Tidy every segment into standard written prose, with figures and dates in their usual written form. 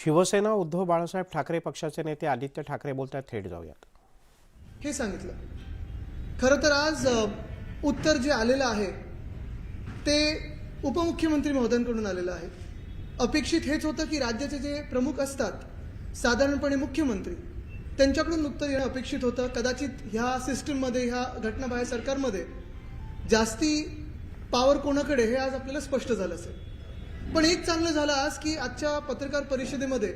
शिवसेना उद्धव बाळासाहेब ठाकरे पक्षाचे नेते आदित्य ठाकरे बोलतात, थेट जाऊयात. हे सांगितलं. खरं तर आज उत्तर जे आलेलं आहे ते उपमुख्यमंत्री महोदयांकडून आलेलं आहे. अपेक्षित हेच होतं की राज्याचे जे प्रमुख असतात साधारणपणे मुख्यमंत्री त्यांच्याकडून उत्तर येणं अपेक्षित होतं. कदाचित ह्या सिस्टीममध्ये ह्या घटनाबाह्य सरकारमध्ये जास्ती पॉवर कोणाकडे हे आज आपल्याला स्पष्ट झालं असेल. पण एक चांगलं झालं आज की आजच्या पत्रकार परिषदेमध्ये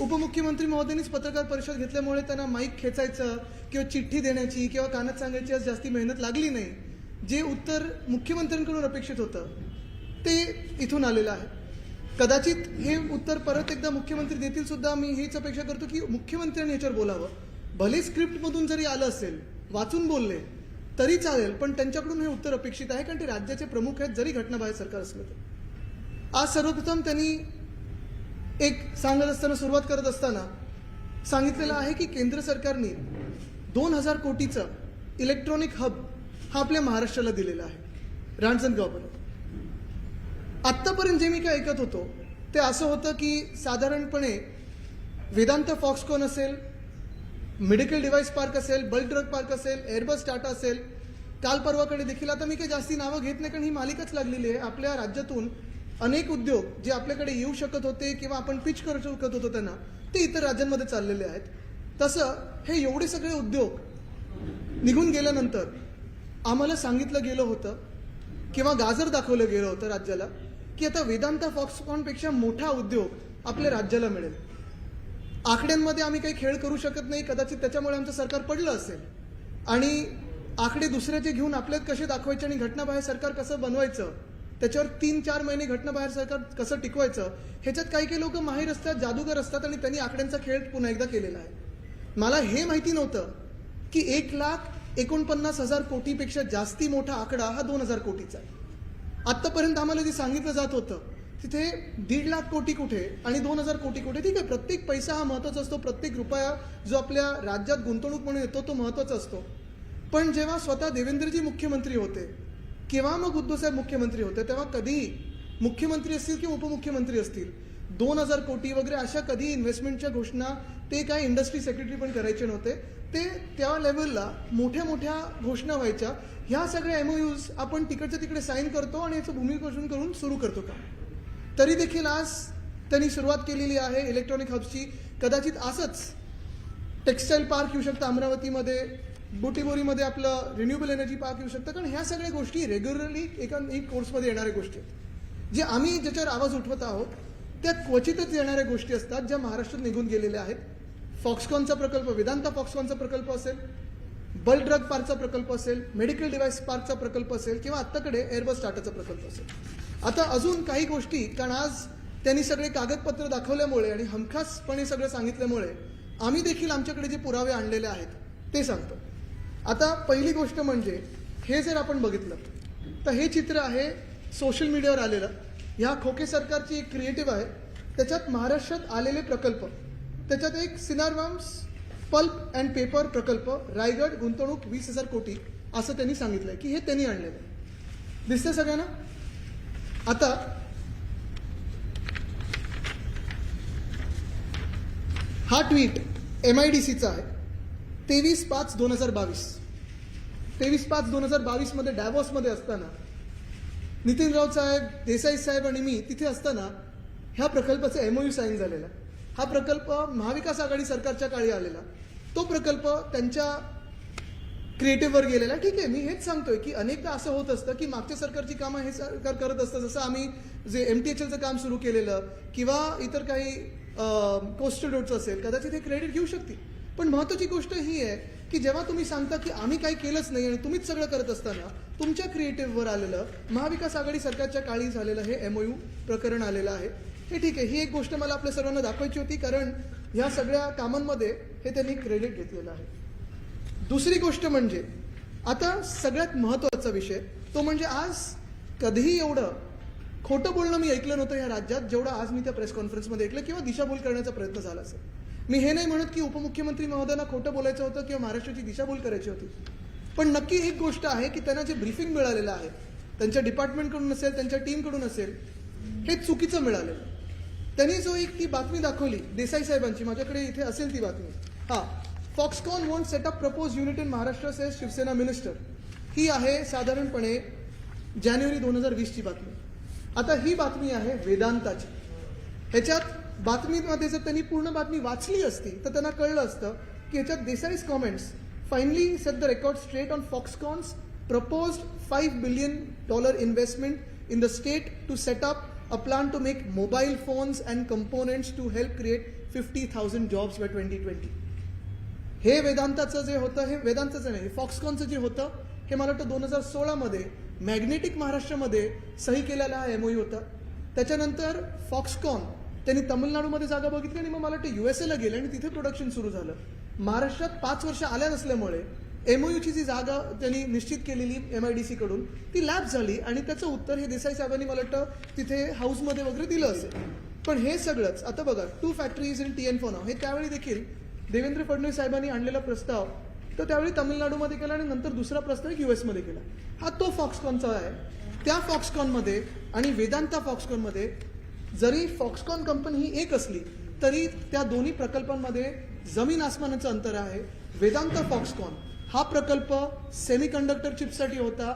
उपमुख्यमंत्री महोदयांनीच पत्रकार परिषद घेतल्यामुळे त्यांना माईक खेचायचं किंवा चिठ्ठी देण्याची किंवा कानात सांगायची आज जास्ती मेहनत लागली नाही. जे उत्तर मुख्यमंत्र्यांकडून अपेक्षित होतं ते इथून आलेलं आहे. कदाचित हे उत्तर परत एकदा मुख्यमंत्री देतील सुद्धा. मी हीच अपेक्षा करतो की मुख्यमंत्र्यांनी याच्यावर बोलावं. भले स्क्रिप्टमधून जरी आलं असेल, वाचून बोलले तरी चालेल, पण त्यांच्याकडून हे उत्तर अपेक्षित आहे, कारण ते राज्याचे प्रमुख आहेत जरी घटनाबाह्य सरकार असलं तर. आज सर्वप्रथम त्यांनी एक सांगत असताना, सुरुवात करत असताना सांगितलेलं आहे की केंद्र सरकारने 2000 कोटीचं इलेक्ट्रॉनिक हब हा आपल्या महाराष्ट्राला दिलेला आहे रांजणगावपर्यंत. आत्तापर्यंत जे मी काय ऐकत होतो ते असं होतं की साधारणपणे वेदांत फॉक्सकॉन असेल, मेडिकल डिव्हाइस पार्क असेल, बल्क ड्रग पार्क असेल, एअरबस टाटा असेल, काल परवाकडे देखील, आता मी काही जास्ती नावं घेत नाही कारण ही मालिकाच लागलेली आहे. आपल्या राज्यातून अनेक उद्योग जे आपल्याकडे येऊ शकत होते किंवा आपण पिच करू शकत होतो त्यांना, ते इतर राज्यांमध्ये चाललेले आहेत. तसं हे एवढे सगळे उद्योग निघून गेल्यानंतर आम्हाला सांगितलं गेलं होतं किंवा गाजर दाखवलं गेलं होतं राज्याला की आता वेदांत फॉक्सकॉनपेक्षा मोठा उद्योग आपल्या राज्याला मिळेल. आकड्यांमध्ये आम्ही काही खेळ करू शकत नाही, कदाचित त्याच्यामुळे आमचं सरकार पडलं असेल. आणि आकडे दुसऱ्याचे घेऊन आपल्यात कसे दाखवायचे आणि घटनाबाह्य सरकार कसं बनवायचं, त्याच्यावर 3-4 महिने घटनाबाहेर सरकार कसं टिकवायचं, ह्याच्यात काही काही लोक माहीर असतात, जादूगर असतात आणि त्यांनी आकड्यांचा खेळ पुन्हा एकदा केलेला आहे. मला हे माहिती नव्हतं की 1,49,000 कोटीपेक्षा जास्ती मोठा आकडा हा 2,000 कोटीचा आहे. आत्तापर्यंत आम्हाला जे सांगितलं जात होतं तिथे 1.5 लाख कोटी कुठे आणि 2,000 कोटी कुठे. ठीक आहे, प्रत्येक पैसा हा महत्त्वाचा असतो, प्रत्येक रुपया जो आपल्या राज्यात गुंतवणूक म्हणून येतो तो महत्त्वाचा असतो. पण जेव्हा स्वतः देवेंद्रजी मुख्यमंत्री होते किंवा मग उद्धवसाहेब मुख्यमंत्री होते तेव्हा कधीही मुख्यमंत्री असतील किंवा उपमुख्यमंत्री असतील 2,000 कोटी वगैरे अशा कधी इन्व्हेस्टमेंटच्या घोषणा ते काय इंडस्ट्री सेक्रेटरी पण करायचे नव्हते. ते त्या लेवलला मोठ्या मोठ्या घोषणा व्हायच्या. ह्या सगळ्या MOUs आपण तिकडच्या तिकडे साईन करतो आणि याचं भूमिपूजन करून सुरू करतो का. तरी देखील आज त्यांनी सुरुवात केलेली आहे इलेक्ट्रॉनिक हब्सची. कदाचित असंच टेक्स्टाईल पार्क येऊ शकतं अमरावतीमध्ये, बुटीबोरीमध्ये आपलं रिन्युएबल एनर्जी पार्क येऊ शकतं. कारण ह्या सगळ्या गोष्टी रेग्युलरली एक कोर्समध्ये येणाऱ्या गोष्टी आहेत. जे आम्ही ज्याच्यावर आवाज उठवत आहोत त्या क्वचितच येणाऱ्या गोष्टी असतात ज्या महाराष्ट्रात निघून गेलेल्या आहेत. फॉक्सकॉनचा प्रकल्प, वेदांत फॉक्सकॉनचा प्रकल्प असेल, बल्क ड्रग पार्कचा प्रकल्प असेल, मेडिकल डिव्हाइस पार्कचा प्रकल्प असेल किंवा आत्ताकडे एअरबस टाटाचा प्रकल्प असेल. आता अजून काही गोष्टी, कारण आज त्यांनी सगळे कागदपत्र दाखवल्यामुळे आणि हमखासपणे सगळं सांगितल्यामुळे आम्ही देखील आमच्याकडे जे पुरावे आणलेले आहेत ते सांगतो. आता पहिली गोष्ट म्हणजे हे जर आपण बघितलं तर हे चित्र आहे सोशल मीडियावर आलेलं. ह्या खोके सरकारची एक क्रिएटिव्ह आहे, त्याच्यात महाराष्ट्रात आलेले प्रकल्प, त्याच्यात एक सिनारवाम्स पल्प अँड पेपर प्रकल्प रायगड, गुंतवणूक 20,000 कोटी असं त्यांनी सांगितलंय की हे त्यांनी आणलेलं आहे. दिसतंय सगळ्यांना. आता हा ट्विट MIDCचा आहे 23/5/2022. 23/5/2022 मध्ये डॅव्हॉसमध्ये असताना नितीन राऊत साहेब, देसाई साहेब आणि मी तिथे असताना ह्या प्रकल्पाचा MOU साईन झालेला. हा प्रकल्प महाविकास आघाडी सरकारच्या काळी आलेला. तो प्रकल्प त्यांच्या क्रिएटिव्हवर गेलेला. ठीक आहे, मी हेच सांगतोय की अनेकदा असं होत असतं की मागच्या सरकारची कामं हे सरकार करत असतं. जसं आम्ही जे MTHLचं काम सुरू केलेलं किंवा इतर काही कोस्टल रोडचं असेल, कदाचित हे क्रेडिट घेऊ शकतील. पण महत्त्वाची गोष्ट ही आहे की जेव्हा तुम्ही सांगता की आम्ही काही केलंच नाही आणि तुम्हीच सगळं करत असताना तुमच्या क्रिएटिव्हवर आलेलं महाविकास आघाडी सरकारच्या काळी झालेलं हे MOU प्रकरण आलेलं आहे. हे ठीक आहे, ही एक गोष्ट मला आपल्या सर्वांना दाखवायची होती कारण ह्या सगळ्या कामांमध्ये हे त्यांनी क्रेडिट घेतलेलं आहे. दुसरी गोष्ट म्हणजे आता सगळ्यात महत्त्वाचा विषय तो म्हणजे आज कधीही एवढं खोटं बोलणं मी ऐकलं नव्हतं ह्या राज्यात जेवढं आज मी त्या प्रेस कॉन्फरन्समध्ये ऐकलं किंवा दिशाभूल करण्याचा प्रयत्न झाला असेल. मी हे नाही म्हणत की उपमुख्यमंत्री महोदयांना खोटं बोलायचं होतं किंवा महाराष्ट्राची दिशाभूल करायची होती. पण नक्की एक गोष्ट आहे की त्यांना जे ब्रीफिंग मिळालेलं आहे त्यांच्या डिपार्टमेंटकडून असेल, त्यांच्या टीमकडून असेल, हे चुकीचं मिळालेलं. त्यांनी जो एक ती बातमी दाखवली देसाई साहेबांची, माझ्याकडे इथे असेल ती बातमी. हां, Foxconn won't set up propose unit in Maharashtra says Shiv Sena minister. ही आहे साधारणपणे जानेवारी 2020ची बातमी. आता ही बातमी आहे वेदांताची. ह्याच्यात बातमीमध्ये जर त्यांनी पूर्ण बातमी वाचली असती तर त्यांना कळलं असतं की ह्याच्यात Desai's comments finally set the record straight on Foxconn's proposed $5 billion investment in the state to set up a plan to make mobile phones and components to help create 50,000 jobs by 2020. हे वेदांताचं जे होतं, हे वेदांताचं नाही, फॉक्सकॉनचं जे होतं हे मला वाटतं 2016मध्ये मॅग्नेटिक महाराष्ट्रामध्ये सही केलेला हा MOU होता. त्याच्यानंतर फॉक्सकॉन त्यांनी तामिळनाडूमध्ये जागा बघितली आणि मग मला वाटतं USA ला गेले आणि तिथे प्रोडक्शन सुरू झालं. महाराष्ट्रात 5 वर्ष आल्या नसल्यामुळे MOUची जी जागा त्यांनी निश्चित केलेली MIDC कडून ती लॅप्स झाली आणि त्याचं उत्तर हे देसाई साहेबांनी मला वाटतं तिथे हाऊसमध्ये वगैरे दिलं असेल. पण हे सगळंच आता बघा, 2 factories in TN for now हे त्यावेळी देखील देवेंद्र फडणवीस साहेबांनी आणलेला प्रस्ताव तो त्यावेळी तामिळनाडूमध्ये केला आणि नंतर दुसरा प्रस्ताव US मध्ये केला. हा तो फॉक्सकॉनचा आहे. त्या फॉक्सकॉनमध्ये आणि वेदांता फॉक्सकॉनमध्ये जरी फॉक्सकॉन कंपनी ही एक असली तरी त्या दोन्ही प्रकल्पांमध्ये जमीन आसमानाचं अंतर आहे. वेदांता फॉक्सकॉन हा प्रकल्प सेमीकंडक्टर चिपसाठी होता,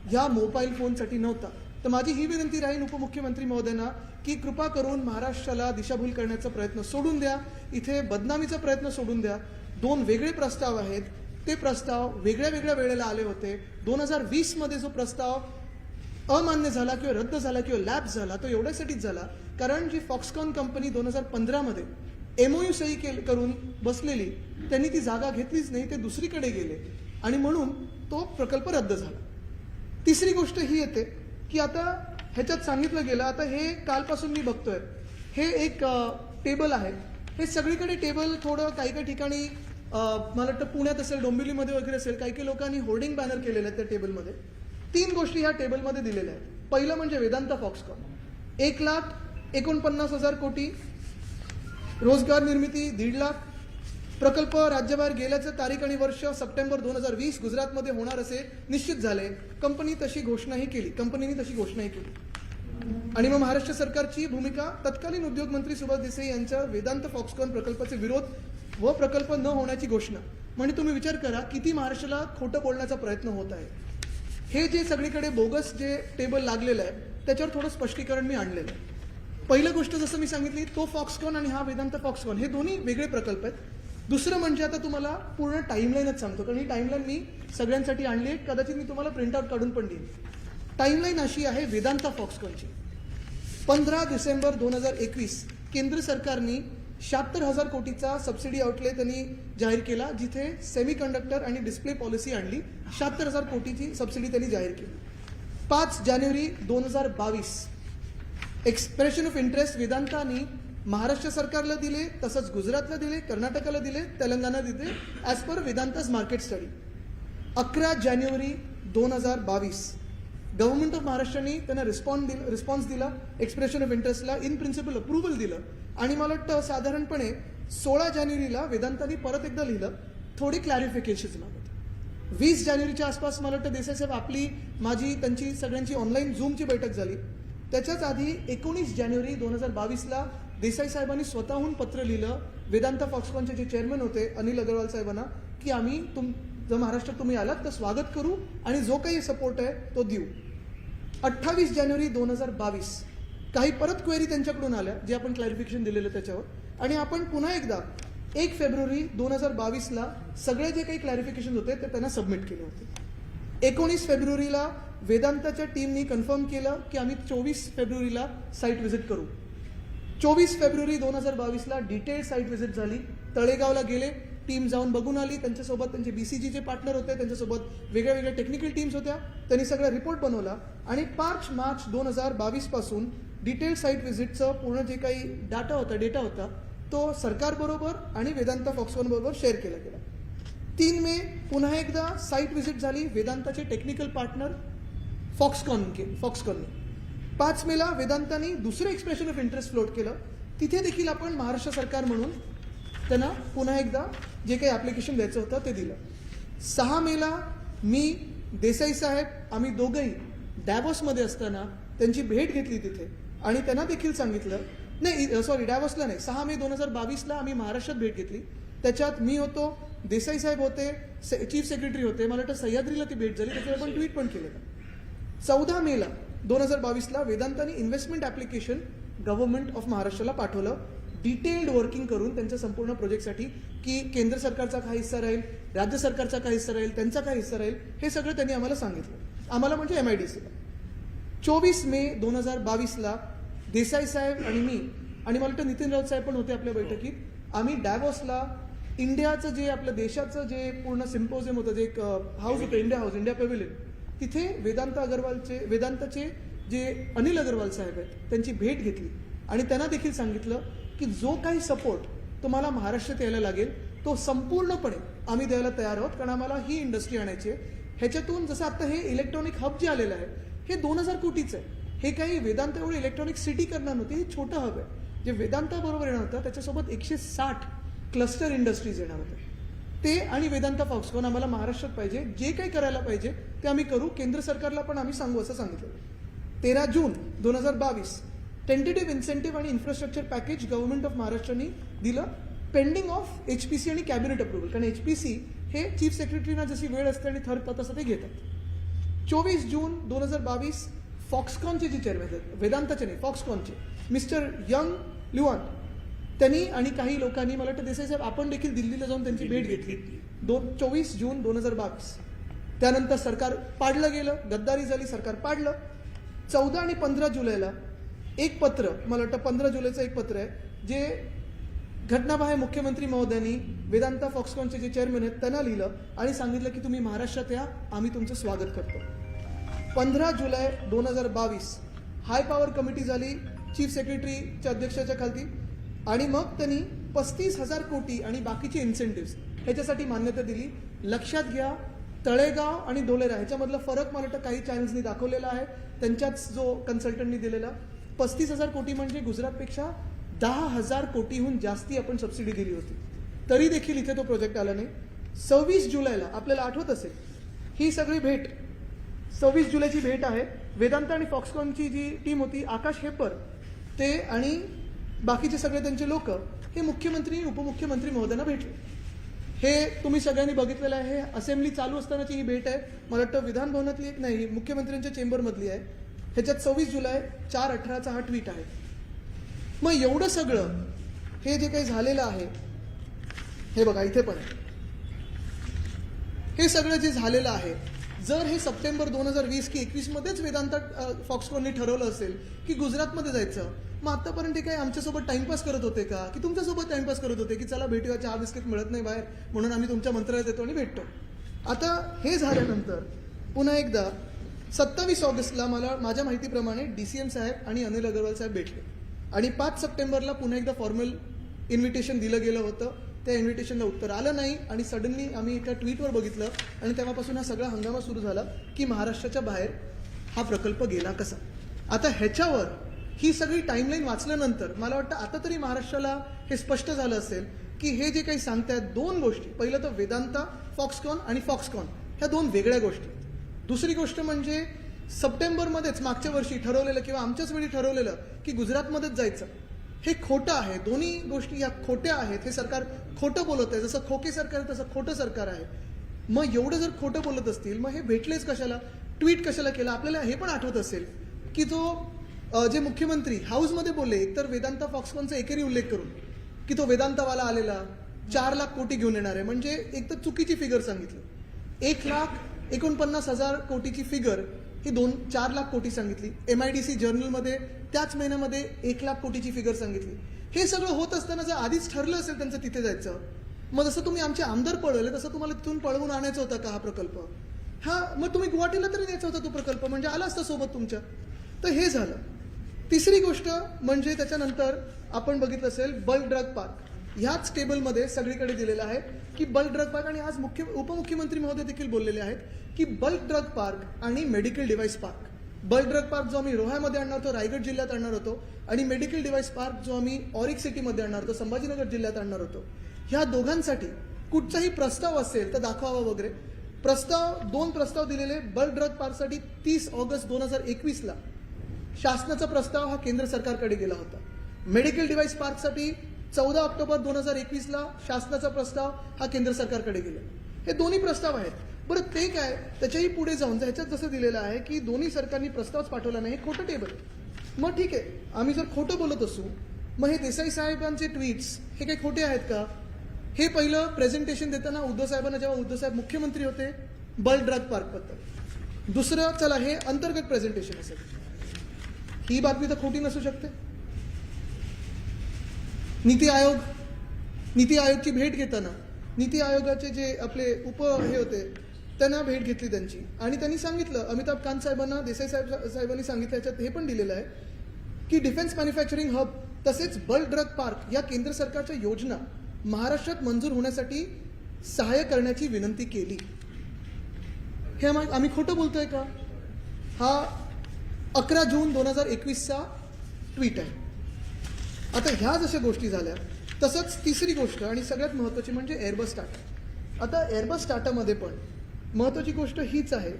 ह्या मोबाईल फोनसाठी नव्हता. तर माझी ही विनंती राहील उपमुख्यमंत्री महोदयांना की कृपा करून महाराष्ट्राला दिशाभूल करण्याचा प्रयत्न सोडून द्या, इथे बदनामीचा प्रयत्न सोडून द्या. 2 वेगळे प्रस्ताव आहेत, ते प्रस्ताव वेगळ्या वेगळ्या वेळेला आले होते. 2020मध्ये जो प्रस्ताव अमान्य झाला किंवा रद्द झाला किंवा लॅप्स झाला तो एवढ्यासाठीच झाला कारण जी फॉक्सकॉन कंपनी 2015मध्ये MOU सही करून बसलेली त्यांनी ती जागा घेतलीच नाही, ते दुसरीकडे गेले आणि म्हणून तो प्रकल्प रद्द झाला. तिसरी गोष्ट ही येते की आता ह्याच्यात सांगितलं गेलं, आता हे कालपासून मी बघतोय, हे एक टेबल आहे. हे सगळीकडे टेबल थोडं काही काही ठिकाणी मला वाटतं पुण्यात असेल, डोंबिवलीमध्ये वगैरे असेल, काही काही लोकांनी होर्डिंग बॅनर केलेले आहेत त्या टेबलमध्ये. 3 गोष्टी ह्या टेबलमध्ये दिलेल्या आहेत. पहिलं म्हणजे वेदांता फॉक्सकॉन, 1,49,000 कोटी, रोजगार निर्मिती 1.5 लाख, प्रकल्प राज्याबाहेर गेल्याचं तारीख आणि वर्ष सप्टेंबर 2020 गुजरातमध्ये होणार असे निश्चित झाले. कंपनीने तशी घोषणाही केली. आणि मग महाराष्ट्र सरकारची भूमिका, तत्कालीन उद्योगमंत्री सुभाष देसाई यांच्या वेदांत फॉक्सकॉन प्रकल्पाचे विरोध व प्रकल्प न होण्याची घोषणा. म्हणजे तुम्ही विचार करा किती महाराष्ट्राला खोटं बोलण्याचा प्रयत्न होत आहे. हे जे सगळीकडे बोगस जे टेबल लागलेलं आहे त्याच्यावर थोडं स्पष्टीकरण मी आणलेलं आहे. पहिलं गोष्ट जसं मी सांगितली, तो फॉक्सकॉन आणि हा वेदांत फॉक्सकॉन हे दोन्ही वेगळे प्रकल्प आहेत. दुसरं म्हणजे आता तुम्हाला पूर्ण टाईमलाईनच सांगतो कारण ही टाईमलाईन मी सगळ्यांसाठी आणली आहे, कदाचित मी तुम्हाला प्रिंटआउट काढून पण देईन. टाईमलाईन अशी आहे वेदांता फॉक्सकॉनची. 15 डिसेंबर 2021 केंद्र सरकारने 76,000 कोटीचा सबसिडी आउटले त्यांनी जाहीर केला, जिथे सेमीकंडक्टर आणि डिस्प्ले पॉलिसी आणली. 76,000 कोटीची सबसिडी त्यांनी जाहीर केली. 5 जानेवारी 2022 एक्सप्रेशन ऑफ इंटरेस्ट वेदांतानी महाराष्ट्र सरकारला दिले, तसंच गुजरातला दिले, कर्नाटकाला दिले, तेलंगणा दिले as per Vedanta's market study. 11 जानेवारी 2022 गव्हर्नमेंट ऑफ महाराष्ट्राने त्यांना रिस्पॉन्स दिला, एक्सप्रेशन ऑफ इंटरेस्टला इन प्रिन्सिपल अप्रुव्हल दिलं. आणि मला वाटतं साधारणपणे 16 जानेवारीला वेदांतानी परत एकदा लिहिलं, थोडी क्लॅरिफिकेशन मागत. 20 जानेवारीच्या आसपास मला वाटतं देसाई साहेब माझी त्यांची सगळ्यांची ऑनलाईन झूमची बैठक झाली. त्याच्याच आधी 19 जानेवारी 2022ला देसाई साहेबांनी स्वतःहून पत्र लिहिलं वेदांता फॉक्सकॉनचे जे चेअरमन होते अनिल अग्रवाल साहेबांना की आम्ही जर महाराष्ट्रात तुम्ही आलात तर स्वागत करू आणि जो काही सपोर्ट आहे तो देऊ. 28 जानेवारी 2022 काही परत क्वेरी त्यांच्याकडून आल्या जे आपण क्लॅरिफिकेशन दिलेलं त्याच्यावर, आणि आपण पुन्हा एकदा 1 फेब्रुवारी 2022ला सगळे जे काही क्लॅरिफिकेशन होते ते त्यांना सबमिट केले होते. 19 फेब्रुवारीला वेदांताच्या टीमनी कन्फर्म केलं की आम्ही 24 फेब्रुवारीला साईट व्हिजिट करू. 24 फेब्रुवारी 2022ला डिटेल साईट व्हिजिट झाली. तळेगावला गेले, टीम जाऊन बघून आली. त्यांच्यासोबत त्यांचे BCG चे पार्टनर होते, त्यांच्यासोबत वेगळ्या वेगळ्या टेक्निकल टीम्स होत्या. त्यांनी सगळा रिपोर्ट बनवला आणि 5 मार्च 2022 पासून डिटेल साईट व्हिजिटचं पूर्ण जे काही डेटा होता तो सरकारबरोबर आणि वेदांता फॉक्सकॉनबरोबर शेअर केला गेला. 3 मे पुन्हा एकदा साईट व्हिजिट झाली वेदांताचे टेक्निकल पार्टनर फॉक्सकॉनने. 5 मेला वेदांतानी दुसरं एक्सप्रेशन ऑफ इंटरेस्ट फ्लोट केलं. तिथे देखील आपण महाराष्ट्र सरकार म्हणून त्यांना पुन्हा एकदा जे काही ॲप्लिकेशन द्यायचं होतं ते दिलं. 6 मेला मी देसाई साहेब आम्ही दोघंही डॅबॉसमध्ये असताना त्यांची भेट घेतली तिथे आणि त्यांना देखील सांगितलं नाही सॉरी डॅव्हॉसला नाही, 6 मे 2022ला आम्ही महाराष्ट्रात भेट घेतली. त्याच्यात मी होतो, देसाई साहेब होते, चीफ सेक्रेटरी होते. मला वाटतं सह्याद्रीला ती भेट झाली, त्याच्यावर आपण ट्विट पण केलं. 14 मेला 2022ला वेदांताने इन्व्हेस्टमेंट ॲप्लिकेशन गव्हर्नमेंट ऑफ महाराष्ट्राला पाठवलं, डिटेल्ड वर्किंग करून त्यांच्या संपूर्ण प्रोजेक्टसाठी, की केंद्र सरकारचा काय हिस्सा राहील, राज्य सरकारचा काय हिस्सा राहील, त्यांचा काय हिस्सा राहील, हे सगळं त्यांनी आम्हाला सांगितलं. आम्हाला म्हणजे MIDCला. 24 मे 2022ला देसाई साहेब आणि मी आणि मला वाटतं नितीन राऊत साहेब पण होते आपल्या बैठकीत. आम्ही डॅव्हॉसला इंडियाचं जे आपलं देशाचं जे पूर्ण सिम्पोजियम होतं, जे एक हाऊस होतं, इंडिया हाऊस, इंडिया पॅव्हिलियन, तिथे वेदांताचे जे अनिल अग्रवाल साहेब आहेत त्यांची भेट घेतली आणि त्यांना देखील सांगितलं की जो काही सपोर्ट तुम्हाला महाराष्ट्रात यायला लागेल तो संपूर्णपणे आम्ही द्यायला तयार आहोत, कारण आम्हाला ही इंडस्ट्री आणायची आहे. ह्याच्यातून जसं आता हे इलेक्ट्रॉनिक हब जे आलेलं आहे हे 2000 कोटीचं आहे. हे काही वेदांत एवढं इलेक्ट्रॉनिक सिटी करणार नव्हती, हे छोटं हब आहे. जे वेदांताबरोबर येणार होतं त्याच्यासोबत 160 क्लस्टर इंडस्ट्रीज येणार होते. ते आणि वेदांता फॉक्सकॉन आम्हाला महाराष्ट्रात पाहिजे. जे काही करायला पाहिजे ते आम्ही करू, केंद्र सरकारला पण आम्ही सांगू असं सांगितलं. 13 जून 2022 टेंटेटिव्ह इन्सेंटिव्ह आणि इन्फ्रास्ट्रक्चर पॅकेज गव्हर्नमेंट ऑफ महाराष्ट्राने दिलं, पेंडिंग ऑफ HPC आणि कॅबिनेट अप्रुव्हल. कारण HPC हे चीफ सेक्रेटरीना जशी वेळ असते आणि थर्ड तसं ते घेतात. 24 जून 2022 फॉक्सकॉनचे जे चेअरमॅन आहेत, वेदांताचे नाही फॉक्सकॉनचे, मिस्टर यंग ल्युआन, त्यांनी आणि काही लोकांनी, मला वाटतं देसाई साहेब आपण देखील दिल्लीला जाऊन त्यांची भेट घेतली. 24 जून 2022. त्यानंतर सरकार पाडलं गेलं, गद्दारी झाली, सरकार पाडलं. 14 आणि 15 जुलैला एक पत्र, मला वाटतं 15 जुलैचं एक पत्र आहे जे घटनाबाह्य मुख्यमंत्री महोदयांनी वेदांता फॉक्सकॉनचे जे चेअरमॅन आहेत त्यांना लिहिलं आणि सांगितलं की तुम्ही महाराष्ट्रात या, आम्ही तुमचं स्वागत करतो. 15 जुलै 2022 हाय पॉवर कमिटी झाली चीफ सेक्रेटरीच्या अध्यक्षाच्या खाली आणि मग त्यांनी 35,000 कोटी आणि बाकीचे इन्सेंटिव्ह ह्याच्यासाठी मान्यता दिली. लक्षात घ्या, तळेगाव आणि धोलेरा ह्याच्यामधला फरक मला वाटतं काही चॅनल्सनी दाखवलेला आहे, त्यांच्याच जो कन्सल्टंटनी दिलेला. 35,000 कोटी म्हणजे गुजरातपेक्षा 10,000 कोटीहून जास्ती आपण सबसिडी दिली होती, तरी देखील इथे तो प्रोजेक्ट आला नाही. 26 जुलैला आपल्याला आठवत असेल ही सगळी भेट, 26 जुलैची भेट आहे. वेदांता आणि फॉक्सकॉनची जी टीम होती, आकाश हेपर ते आणि बाकीचे सगळे त्यांचे लोक हे मुख्यमंत्री उपमुख्यमंत्री महोदयांना भेटले. हे तुम्ही सगळ्यांनी बघितलेलं आहे. हे असेंब्ली चालू असतानाची ही भेट आहे. मला वाटतं विधान भवनातली एक नाही, मुख्यमंत्र्यांच्या चेंबरमधली आहे. ह्याच्यात 26 जुलै 4/18चा हा ट्विट आहे. मग एवढं सगळं हे जे काही झालेलं आहे, हे बघा इथे पण आहे. हे सगळं जे झालेलं आहे, जर हे सप्टेंबर 2020 की 21 मध्येच वेदांता फॉक्सकॉनने ठरवलं असेल की गुजरातमध्ये जायचं, मग आतापर्यंत ते काय आमच्यासोबत टाइमपास करत होते का, की तुमच्यासोबत टाइमपास करत होते की चला भेटूया, चहा बिस्किट मिळत नाही बाहेर म्हणून आम्ही तुमच्या मंत्रालयात येतो आणि भेटतो. आता हे झाल्यानंतर पुन्हा एकदा 27 ऑगस्टला मला माझ्या माहितीप्रमाणे DCM साहेब आणि अनिल अग्रवाल साहेब भेटले आणि 5 सप्टेंबरला पुन्हा एकदा फॉर्मल इन्व्हिटेशन दिलं गेलं होतं. त्या इन्व्हिटेशनला उत्तर आलं नाही आणि सडनली आम्ही एका ट्विटवर बघितलं आणि तेव्हापासून हा सगळा हंगामा सुरू झाला की महाराष्ट्राच्या बाहेर हा प्रकल्प गेला कसा. आता ह्याच्यावर ही सगळी टाईमलाईन वाचल्यानंतर मला वाटतं आता तरी महाराष्ट्राला हे स्पष्ट झालं असेल की हे जे काही सांगतायत 2 गोष्टी, पहिलं तर वेदांता फॉक्सकॉन आणि फॉक्सकॉन ह्या 2 वेगळ्या गोष्टी. दुसरी गोष्ट म्हणजे सप्टेंबरमध्येच मागच्या वर्षी ठरवलेलं किंवा आमच्याच वेळी ठरवलेलं की गुजरातमध्येच जायचं, हे खोटं आहे. दोन्ही गोष्टी या खोट्या आहेत. हे सरकार खोटं बोलत आहे. जसं खोके सरकार आहे तसं खोटं सरकार आहे. मग एवढं जर खोटं बोलत असतील मग हे भेटलेच कशाला, ट्विट कशाला केलं. आपल्याला हे पण आठवत असेल की जे मुख्यमंत्री हाऊसमध्ये बोलले, एकतर वेदांता फॉक्सकॉनचा एकेरी उल्लेख करून की तो वेदांतावाला आलेला 4 लाख कोटी घेऊन येणार आहे, म्हणजे एक तर चुकीची फिगर सांगितली. 1,49,000 कोटीची फिगर ही 4 लाख कोटी सांगितली. MIDC जर्नलमध्ये त्याच महिन्यामध्ये 1 लाख कोटीची फिगर सांगितली. हे सगळं होत असताना जर आधीच ठरलं असेल त्यांचं तिथे जायचं, मग जसं तुम्ही आमचे आमदार पळवले तसं तुम्हाला तिथून पळवून आणायचं होता का हा प्रकल्प? मग तुम्ही गुवाहाटीला तरी न्यायचा होता तो प्रकल्प, म्हणजे आला असता सोबत तुमच्या. तर हे झालं. तिसरी गोष्ट म्हणजे त्याच्यानंतर आपण बघितलं असेल बल्क ड्रग पार्क. ह्याच टेबलमध्ये सगळीकडे दिलेलं आहे की बल्क ड्रग पार्क, आणि आज उपमुख्यमंत्री महोदय देखील बोललेले आहेत की बल्क ड्रग पार्क आणि medical device park. Bulk drug park जो आम्ही रोह्यामध्ये आणणार होतो, रायगड जिल्ह्यात आणणार होतो, आणि मेडिकल डिव्हाइस पार्क जो आम्ही ऑरिक सिटीमध्ये आणणार होतो, संभाजीनगर जिल्ह्यात आणणार होतो. ह्या दोघांसाठी कुठचाही प्रस्ताव असेल तर दाखवावा वगैरे. 2 प्रस्ताव दिलेले. बल्क ड्रग पार्कसाठी 30 ऑगस्ट 2021ला शासनाचा प्रस्ताव हा केंद्र सरकारकडे गेला होता. मेडिकल डिव्हाइस पार्कसाठी 14 ऑक्टोबर 2021ला शासनाचा प्रस्ताव हा केंद्र सरकारकडे गेला. हे दोन्ही प्रस्ताव आहेत. बरं ते काय, त्याच्याही पुढे जाऊन ह्याच्यात जसं दिलेलं आहे की दोन्ही सरकारनी प्रस्तावच पाठवला नाही, हे खोटं टेबल आहे. मग ठीक आहे, आम्ही जर खोटं बोलत असू, मग हे देसाई साहेबांचे ट्विट्स हे काही खोटे आहेत का? हे पहिलं प्रेझेंटेशन देताना उद्धव साहेबांना, जेव्हा उद्धव साहेब मुख्यमंत्री होते, बल्क ड्रग पार्कबद्दल. दुसरं, चला हे अंतर्गत प्रेझेंटेशन असेल, ही बातमी तर खोटी नसू शकते. नीती आयोगची भेट घेताना नीती आयोगाचे जे आपले हे होते त्यांना भेट घेतली त्यांची, आणि त्यांनी सांगितलं, अमिताभ कांत साहेबांना देसाई साहेबांनी सांगितलं, याच्यात हे पण दिलेलं आहे की डिफेन्स मॅन्युफॅक्चरिंग हब तसेच बल्क ड्रग पार्क या केंद्र सरकारच्या योजना महाराष्ट्रात मंजूर होण्यासाठी सहाय्य करण्याची विनंती केली. हे आम्ही खोटं बोलतोय का? हा 11 जून 2021चा ट्विट आहे. आता ह्या जशा गोष्टी झाल्या, तसंच तिसरी गोष्ट आणि सगळ्यात महत्त्वाची म्हणजे एअरबस टाटा. आता एअरबस टाटामध्ये पण महत्त्वाची गोष्ट हीच आहे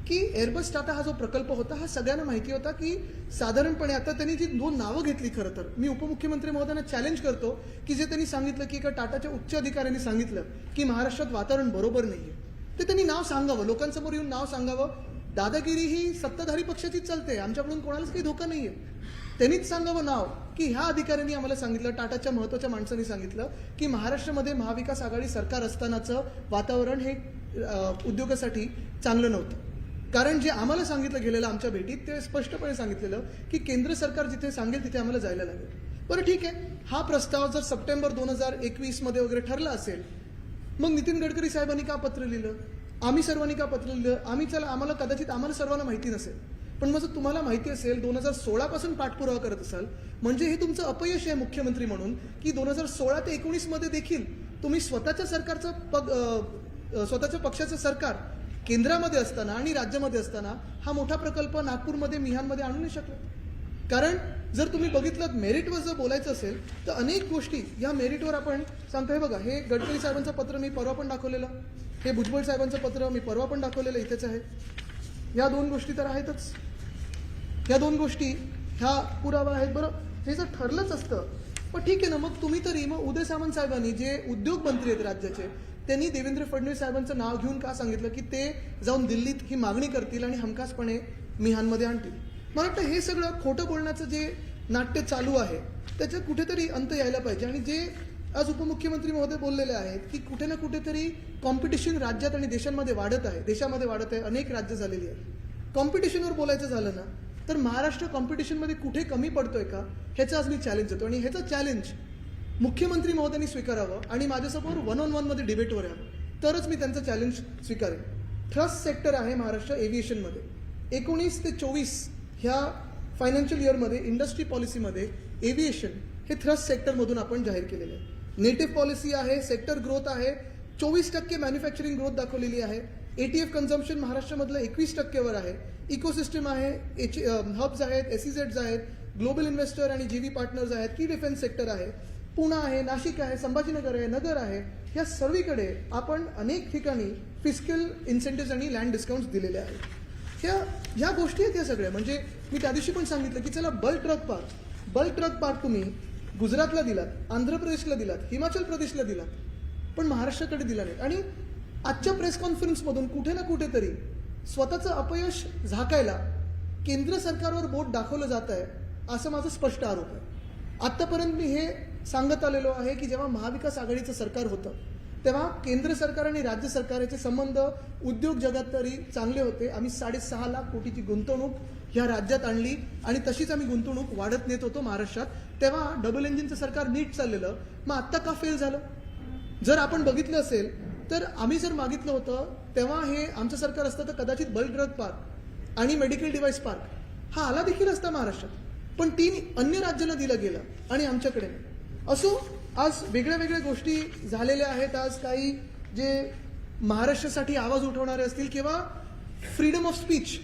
की एअरबस टाटा हा जो प्रकल्प होता, हा सगळ्यांना माहिती होता की साधारणपणे, आता त्यांनी जी 2 नावं घेतली, खरं तर मी उपमुख्यमंत्री महोदयांना चॅलेंज करतो की जे त्यांनी सांगितलं की एका टाटाच्या उच्च अधिकाऱ्यांनी सांगितलं की महाराष्ट्रात वातावरण बरोबर नाहीये, ते त्यांनी नाव सांगावं, लोकांसमोर येऊन नाव सांगावं. दादागिरी ही सत्ताधारी पक्षाचीच चालते, आमच्याकडून कोणालाच काही धोका नाहीये. त्यांनीच सांगावं नाव की ह्या अधिकाऱ्यांनी आम्हाला सांगितलं, टाटाच्या महत्त्वाच्या माणसांनी सांगितलं की महाराष्ट्रामध्ये महाविकास आघाडी सरकार असतानाचं वातावरण हे उद्योगासाठी चांगलं नव्हतं. कारण जे आम्हाला सांगितलं गेलेलं आमच्या भेटीत, ते स्पष्टपणे सांगितलेलं की केंद्र सरकार जिथे सांगेल तिथे आम्हाला जायला लागेल. बरं ठीक आहे, हा प्रस्ताव जर सप्टेंबर 2021 मध्ये वगैरे ठरला असेल, मग नितीन गडकरी साहेबांनी का पत्र लिहिलं, आम्ही सर्वांनी का पत्र लिहिलं? आम्हाला कदाचित आम्हाला सर्वांना माहिती नसेल, पण मग जर तुम्हाला माहिती असेल, 2016 पासून पाठपुरावा करत असाल, म्हणजे हे तुमचं अपयश आहे मुख्यमंत्री म्हणून की 2016 ते 19 मध्ये देखील तुम्ही स्वतःच्या पक्षाचं सरकार केंद्रामध्ये असताना आणि राज्यामध्ये असताना हा मोठा प्रकल्प नागपूरमध्ये, मिहानमध्ये आणू नाही शकला. कारण जर तुम्ही बघितलं, मेरिटवर जर बोलायचं असेल तर अनेक गोष्टी या मेरिटवर आपण सांगतो. हे बघा, हे गडकरी साहेबांचं पत्र मी परवा पण दाखवलेलं, हे भुजबळ साहेबांचं पत्र मी परवा पण दाखवलेलं, इथेच आहे. या 2 गोष्टी तर आहेतच, या 2 गोष्टी ह्या पुरावा आहेत. बरं, हे जर ठरलंच असतं, पण ठीक आहे ना, मग तुम्ही तरी, मग उदय सामंत साहेबांनी जे उद्योग मंत्री आहेत राज्याचे, त्यांनी देवेंद्र फडणवीस साहेबांचं नाव घेऊन का सांगितलं की ते जाऊन दिल्लीत ही मागणी करतील आणि हमखासपणे मिहानमध्ये आणतील? मला वाटतं हे सगळं खोटं बोलण्याचं जे नाट्य चालू आहे त्याच्यात कुठेतरी अंत यायला पाहिजे. आणि जे आज उपमुख्यमंत्री महोदय बोललेले आहेत की कुठे ना कुठेतरी कॉम्पिटिशन राज्यात आणि देशामध्ये वाढत आहे, अनेक राज्य झालेली आहेत. कॉम्पिटिशनवर बोलायचं झालं ना, तर महाराष्ट्र कॉम्पिटिशनमध्ये कुठे कमी पडतोय का, ह्याचा आज मी चॅलेंज देतो. आणि ह्याचं चॅलेंज मुख्यमंत्री महोदयांनी स्वीकारावं आणि माझ्यासमोर 1-on-1 मध्ये डिबेटवर यावं, तरच मी त्यांचं चॅलेंज स्वीकारेन. थ्रस्ट सेक्टर आहे महाराष्ट्र एव्हिएशनमध्ये. 19 ते 24 ह्या फायनान्शियल इयरमध्ये इंडस्ट्री पॉलिसीमध्ये एव्हिएशन हे थ्रस्ट सेक्टरमधून आपण जाहीर केलेलं आहे. नेटिव्ह पॉलिसी आहे, सेक्टर ग्रोथ आहे, 24% मॅन्युफॅक्चरिंग ग्रोथ दाखवलेली आहे. ATF कन्झम्पशन महाराष्ट्रामधलं 21%वर आहे. इकोसिस्टम आहे, हब्स आहेत, SEZs आहेत, ग्लोबल इन्व्हेस्टर आणि जीव्ही पार्टनर्स आहेत, की डिफेन्स सेक्टर आहे, पुणे आहे, नाशिक आहे, संभाजीनगर आहे, नगर आहे. या सर्वीकडे आपण अनेक ठिकाणी फिस्कल इन्सेंटिव्ह आणि लँड डिस्काउंट्स दिलेले आहेत. ह्या गोष्टी आहेत या सगळ्या. म्हणजे मी त्या दिवशी पण सांगितलं की चला, बल्क ड्रग पार्क तुम्ही गुजरातला दिलात, आंध्र प्रदेशला दिलात, हिमाचल प्रदेशला दिलात, पण महाराष्ट्राकडे दिला नाही. आणि आजच्या प्रेस कॉन्फरन्समधून कुठे ना कुठेतरी स्वतःचं अपयश झाकायला केंद्र सरकारवर बोट दाखवलं जात आहे, असं माझा स्पष्ट आरोप आहे. आत्तापर्यंत मी हे सांगत आलेलो आहे की जेव्हा महाविकास आघाडीचं सरकार होतं तेव्हा केंद्र सरकार आणि राज्य सरकारचे संबंध उद्योग जगात तरी चांगले होते. आम्ही 6.5 लाख कोटीची गुंतवणूक ह्या राज्यात आणली आणि तशीच आम्ही गुंतवणूक वाढत नेत होतो महाराष्ट्रात. तेव्हा डबल इंजिनचं सरकार नीट चाललेलं, मग आत्ता का फेल झालं? जर आपण बघितलं असेल तर आम्ही जर मागितलं होतं तेव्हा हे आमचं सरकार असतं तर कदाचित बल्क ड्रग पार्क आणि मेडिकल डिव्हाइस पार्क हा आला देखील असता महाराष्ट्रात, पण 3 अन्य राज्याला दिलं गेलं आणि आमच्याकडे असो. आज वेगळ्या वेगळ्या गोष्टी झालेल्या आहेत. आज काही जे महाराष्ट्रासाठी आवाज उठवणारे असतील किंवा फ्रीडम ऑफ स्पीच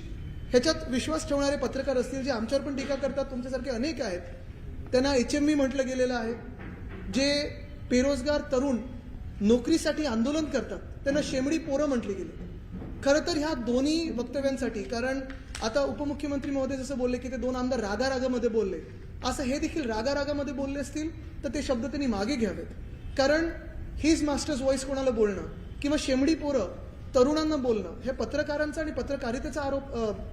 ह्याच्यात विश्वास ठेवणारे पत्रकार असतील, जे आमच्यावर पण टीका करतात, तुमच्यासारखे अनेक आहेत, त्यांना HMV म्हटलं गेलेलं आहे. जे बेरोजगार तरुण नोकरीसाठी आंदोलन करतात त्यांना शेमडी पोरं म्हटले गेले. खरं तर ह्या दोन्ही वक्तव्यांसाठी, कारण आता उपमुख्यमंत्री महोदय जसं बोलले की ते 2 आमदार रागामध्ये बोलले, असं हे देखील रागारागामध्ये बोलले असतील तर ते शब्द त्यांनी मागे घ्यावेत. कारण हिज मास्टर्स व्हॉइस कोणाला बोलणं किंवा शेमडी पोरं तरुणांना बोलणं हे पत्रकारांचा आणि पत्रकारितेचा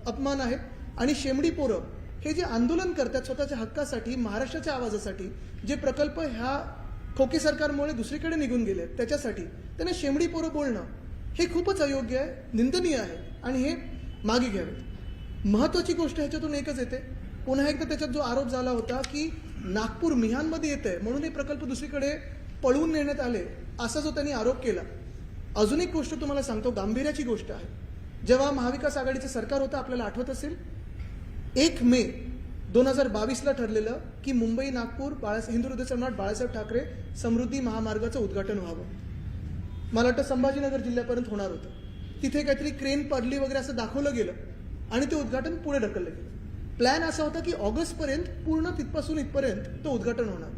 अपमान आहे. आणि शेमडी पोरं हे जे आंदोलन करतात स्वतःच्या हक्कासाठी, महाराष्ट्राच्या आवाजासाठी, जे प्रकल्प ह्या खोके सरकारमुळे दुसरीकडे निघून गेले त्याच्यासाठी त्यांना शेमडी पोरं बोलणं हे खूपच अयोग्य आहे, निंदनीय आहे आणि हे मागे घ्यावेत. महत्त्वाची गोष्ट ह्याच्यातून एकच येते, पुन्हा एकदा त्याच्यात जो आरोप झाला होता की नागपूर मिहानमध्ये येत आहे म्हणून हे प्रकल्प दुसरीकडे पळवून नेण्यात आले, असा जो त्यांनी आरोप केला. अजून एक गोष्ट तुम्हाला सांगतो, गांभीर्याची गोष्ट आहे. जेव्हा महाविकास आघाडीचं सरकार होतं आपल्याला आठवत असेल, 1 मे 2022ला ठरलेलं की मुंबई नागपूर हिंदुहृदय सम्राट बाळासाहेब ठाकरे समृद्धी महामार्गाचं उद्घाटन व्हावं. मला वाटतं संभाजीनगर जिल्ह्यापर्यंत होणार होतं. तिथे काहीतरी क्रेन पडली वगैरे असं दाखवलं गेलं आणि ते उद्घाटन पुढे ढकललं गेलं. प्लॅन असा होता की ऑगस्टपर्यंत पूर्ण तिथपासून इथपर्यंत तो उद्घाटन होणार.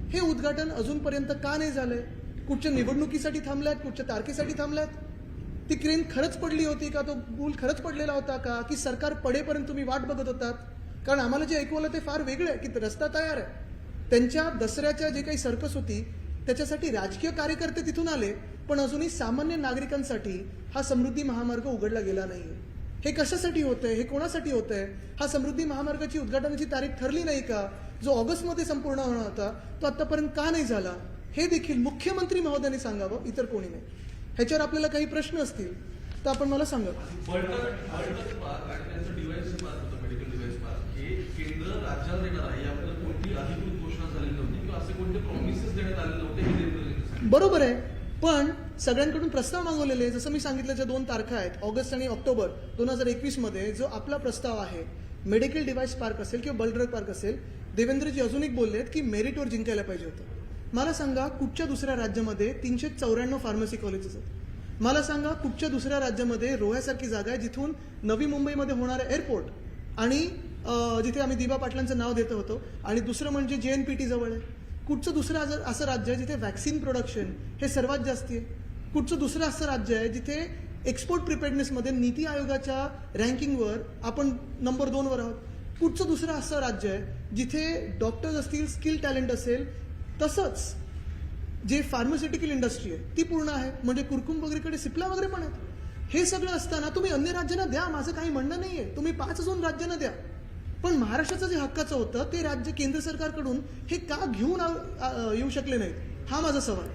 हे उद्घाटन अजूनपर्यंत का नाही झालंय? कुठच्या निवडणुकीसाठी थांबल्यात, कुठच्या तारखेसाठी थांबल्यात? ती क्रेन खरंच पडली होती का? तो पूल खरंच पडलेला होता का? की सरकार पडेपर्यंत तुम्ही वाट बघत होतात? कारण आम्हाला जे ऐकू आलं ते फार वेगळं आहे की रस्ता तयार आहे. त्यांच्या दसऱ्याच्या जे काही सर्कस होती त्याच्यासाठी राजकीय कार्यकर्ते तिथून आले, पण अजूनही सामान्य नागरिकांसाठी हा समृद्धी महामार्ग उघडला गेला नाहीये. हे कशासाठी होतंय? हे कोणासाठी होतंय? हा समृद्धी महामार्गाची उद्घाटनाची तारीख ठरली नाही का? जो ऑगस्टमध्ये संपूर्ण होणार होता तो आतापर्यंत का नाही झाला? हे देखील मुख्यमंत्री महोदयांनी सांगावं, इतर कोणी नाही. ह्याच्यावर आपल्याला काही प्रश्न असतील तर आपण मला सांगा. केंद्र राज्याला देणार आहे याबद्दल कोणती अधिकृत घोषणा झालेली नव्हती किंवा असे कोणते प्रॉमिसेस देण्यात आलेले नव्हते हे देवेंद्र. बरोबर आहे, पण सगळ्यांकडून प्रस्ताव मागवलेले, जसं मी सांगितलं ज्या 2 तारखा आहेत ऑगस्ट आणि ऑक्टोबर 2021 मध्ये, जो आपला प्रस्ताव आहे मेडिकल डिव्हाइस पार्क असेल किंवा बल्क ड्रग पार्क असेल, देवेंद्रजी अजून एक बोललेत की मेरिटवर जिंकायला पाहिजे होतं. मला सांगा कुठच्या दुसऱ्या राज्यामध्ये 394 फार्मसी कॉलेजेस आहेत? मला सांगा कुठच्या दुसऱ्या राज्यामध्ये रोह्यासारखी जागा आहे जिथून नवी मुंबईमध्ये होणारा एअरपोर्ट आणि जिथे आम्ही दिबा पाटलांचं नाव देत होतो, आणि दुसरं म्हणजे JNPT जवळ आहे. कुठचं दुसरं असं राज्य आहे जिथे व्हॅक्सिन प्रोडक्शन हे सर्वात जास्ती आहे? कुठचं दुसरं असं राज्य आहे जिथे एक्सपोर्ट प्रिपेअर्डनेसमध्ये नीती आयोगाच्या रँकिंगवर आपण नंबर 2 वर आहोत? कुठचं दुसरं असं राज्य आहे जिथे डॉक्टर्स असतील, स्किल टॅलेंट असेल, तसंच जे फार्मास्युटिकल इंडस्ट्री आहे ती पूर्ण आहे? म्हणजे कुरकुम वगैरेकडे सिप्ला वगैरे पण आहेत. हे सगळं असताना तुम्ही अन्य राज्यांना द्या, माझं काही म्हणणं नाहीये, तुम्ही 5 अजून राज्यांना द्या, पण महाराष्ट्राचं जे हक्काचं होतं ते राज्य केंद्र सरकारकडून हे का घेऊन येऊ शकले नाहीत? हा माझा सवाल.